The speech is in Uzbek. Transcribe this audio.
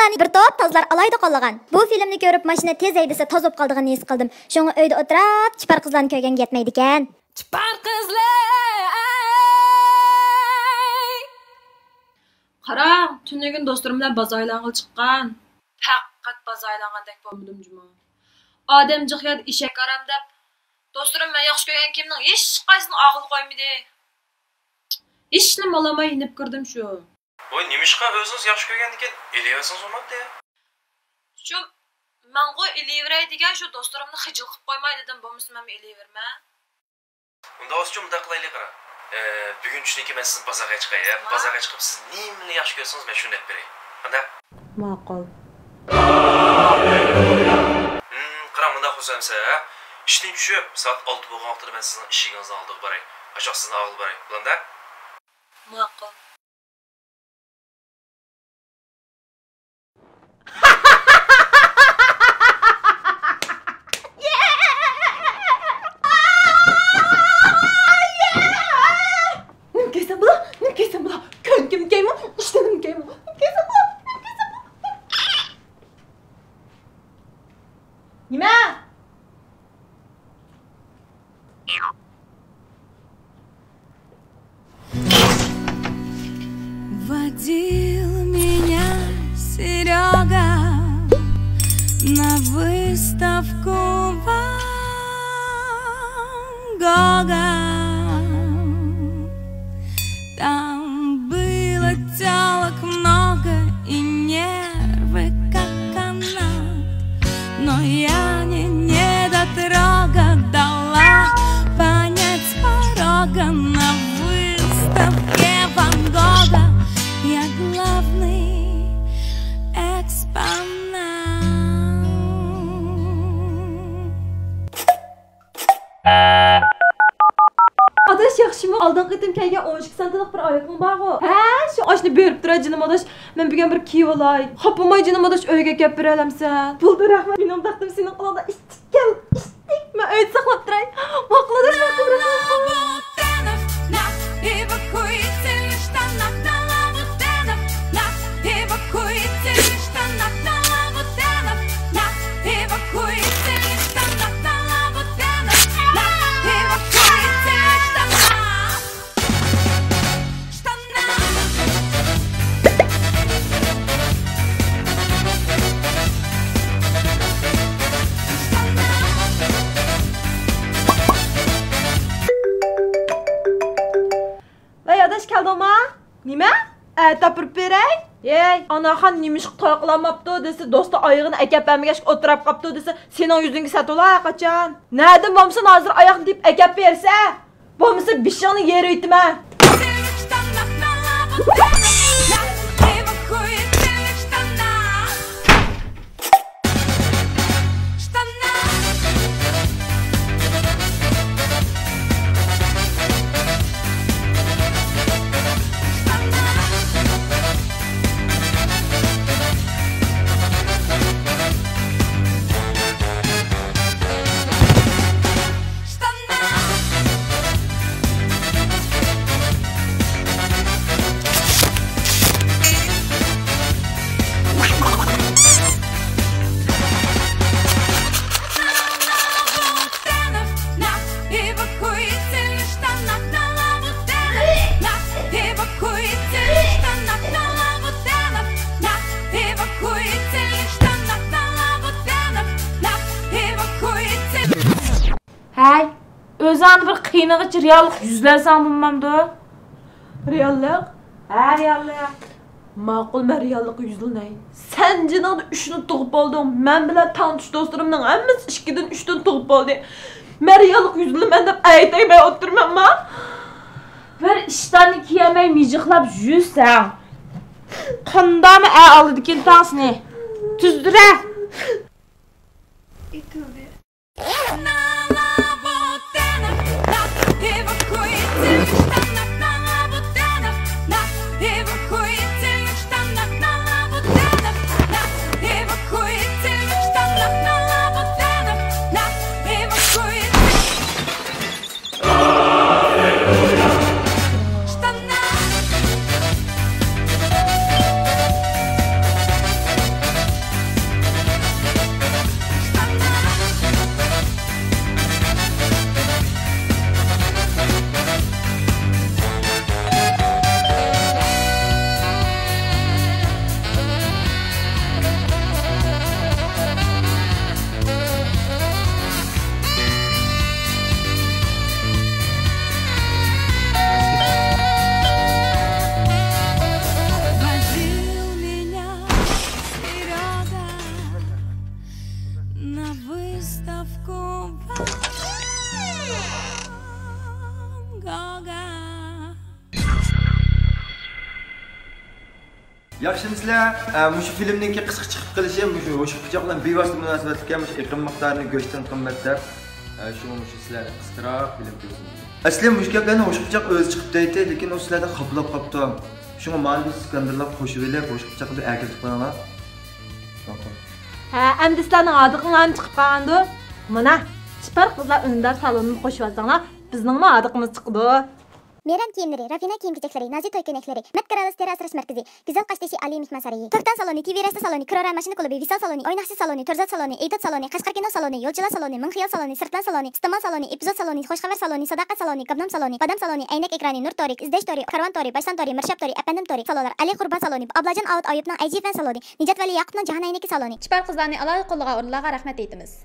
Moskvani bir top tozlar alayda qollagan. Bu filmni ko'rib mashina tez haydasa toz bo'lib qoldig'ini his qildim. Shunga uyda o'tirib, chipar qizlarni ko'rganga yetmaydi ekan. Chipar qizlar. Qarang, tunnigun do'stlarim bilan bozorlarga chiqqan. Faqat bozorlargandek bo'lmadim juma. Odam jihyat eshak aram deb do'stlarim men yaxshi ko'rgan kimning hech qaysini aql qo'ymadi. İşni olamay inib kirdim shu. Voy, nimishqa o'zingiz yaxshi ko'rgan ekan, eliyasiz olmadi. Shu menga eliveray degan shu do'stlarimni xijil qilib qo'ymay dedim, bo'lmasa men eliverma. Unda o'zim bunday qilaylik qara. Bugun tushunki men sizni bozorga chiqay, bozorga chiqib siz nimani yaxshi ko'rsangiz men shuni deb beray. Qanday? Ma'qul. Qara bunda xusamsa, ishdan tushib, soat 6 bo'lgan vaqtida men sizning ishingizni oldiga boray. Aşağı sizni olib boray. Bo'landa? Ma'qul. Водил меня Серега на выставку Ван Гога. Там было телок много и нервы как канат, но я не недотрога дала понять с порога на выставке Ван Гога. Я главный экспонат. Adaş yaxşımı? Aldan qitim kelgan 12 sentlik bir oyog'im bor-ku. Ha, shu oshni berib turar jinim adaş. Men bugun bir kiyib olay. Xapamay jinim adaş uyga kelib beralamsan. Bo'ldi, rahmat. Mening taqdim sening qo'lingda istikkan. Istik. Men uyda saqlab turay. Ma'qul adaş, ma'qul. Nima? Tapirib beray? Ey, anaxon nimish qo'yqlamabdi desa, do'sti oyog'ini akab bermagach o'tirib qopti desa, sening yuzingga satolay qachon? Nadim bo'lmasa hozir oyoqni deb akab bersa, bo'lmasa bishingni yer yutma. Hey, özünü bir qiyinliği reallik yüzlersen bulmamdı. Reallik? Ha, reallik. Ma'qul, men reallikka yüzülnay. Sen jinada 3ni tug'ib olding. Men bilan tanış do'stlarimning hammasi 2dan 3dan tug'ib oldi. Men reallik yüzülmen deb aytay o'tirmanmi? Bir ishlarni kiyamay mijiqlab yursan. Qandami oldikin tansni. Tuzdira. Itildi. przystavku Van Gogha. Yaxshimisizlar? Mushu filmninki qisqa chiqib qilishi, mushu o'sha pichoq bilan bevosita munosabatga mushu iqlim miqdorini go'shtdan qimmat deb, shu sizlar qisqaroq film ko'rsin. Asli mush gaplarni o'sha pichoq o'zi chiqib deydi, lekin u sizlarda qoplab qopti. Shunga ma'lum Iskandarlar qo'shib elib, o'sha pichoqni erkitib qo'yinglar. Ha, endi sizlarning adiqinglarni chiqib qolgandi. Mana, chipar qizlar undar salonini qo'shib olsanglar, bizning adiqimiz chiqdi. Meran kiyimleri, rafina kiyim-kechakleri, nazik to'y ko'ylakleri, Met-Gala teri asrash markazi, Güzel Qashtashi Aliy mehmon saroyi, To'xtan saloni, TV rasta saloni, Kirora mashina klubi, Visal saloni, O'ynoqchi saloni, To'rzat saloni, Eydod saloni, Qashqar kino saloni, Yo'lchilar saloni, Minxiyol saloni, Sirtlan saloni, Istiqmol saloni, Epizod saloni, Xo'shxabar saloni, Sadoqat saloni, Gabnom saloni, Badam saloni, Aynak ekrani, Nur torik, Izdash tori, Karvon tori, Bashsan tori, Mirshab tori, Apandim tori salonlar, Ali Qurban saloni, Ablajon Avut Oyibning IGFN saloni, Nijat Vali Yaqubning Jahon Aynaki saloni. Chipar qizlarning alohida qo'llagan o'rinlarga rahmat aytamiz.